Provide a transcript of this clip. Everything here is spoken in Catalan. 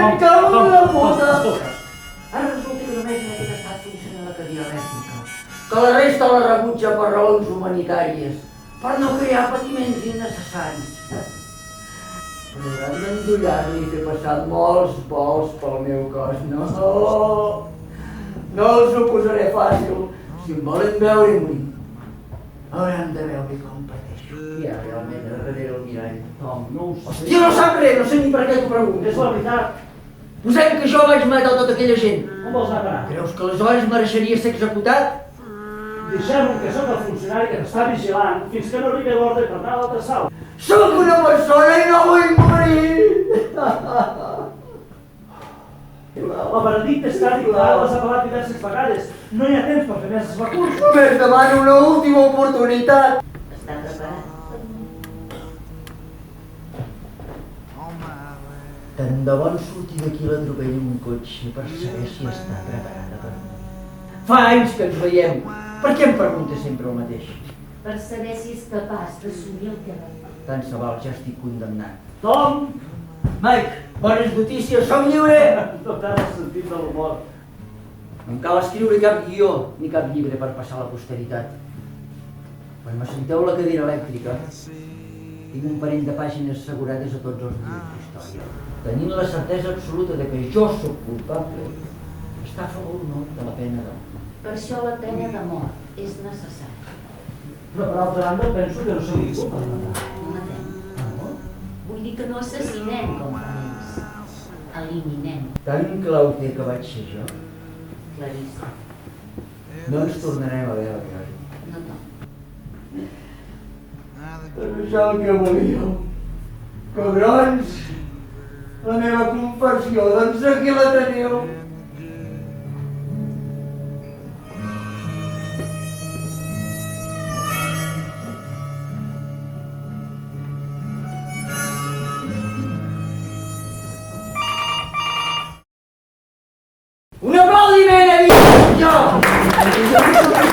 em cago en la puta! Ara resulta que només en aquest estat funciona la cadira elèctrica, que la resta la rebutja per raons humanitàries, per no crear patiments innecessaris. Hauran d'endollar-me i fer passar molts vols pel meu cos. No els ho posaré fàcil. Si em volen veure morir, hauran de veure com pateixo. Hi ha realment darrere el mirall. Tom, no ho sé. Hòstia, no sap res, no sé ni per què t'ho pregunto. És la veritat. Posem que jo vaig matar tota aquella gent. On vols anar a parar? Creus que aleshores mereixeria ser executat? Deixem-ho que sóc el funcionari que t'està vigilant fins que no arribi l'ordre per anar a l'altre salt. Sóc una persona i no vull morir! La veredicte està dictada, l'has apel·lat diverses vegades. No hi ha temps per fer més recursos. Només demano una última oportunitat. Està preparat? Tant de bon sortir d'aquí la trobella en un cotxe per saber si està preparada per mi. Fa anys que ens veiem. Per què em preguntes sempre el mateix? Per saber si és capaç d'assumir el que va. Tant se val, ja estic condemnat. Tom! Mike, bones notícies, som lliure! No t'has el sentit de l'humor. No em cal escriure cap guió ni cap llibre per passar a la posteritat. Quan m'assenteu la cadira elèctrica, tinc un parell de pàgines assegurades a tots els llibres d'història. Tenint la certesa absoluta de que jo sóc culpable, està a favor o no de la pena de mort. Per això la pena de mort és necessària. Però per altra banda penso que no som ningú per matar. No matem. Vull dir que no assassinem com fa ells. Eliminem. Tan clau té que vaig ser jo, Claríssim. no ens tornarem a veure, oi? No. Però això el que volíeu. Cabrons! La meva confessió, doncs aquí la teniu. Un aplaudiment a mi! Jo!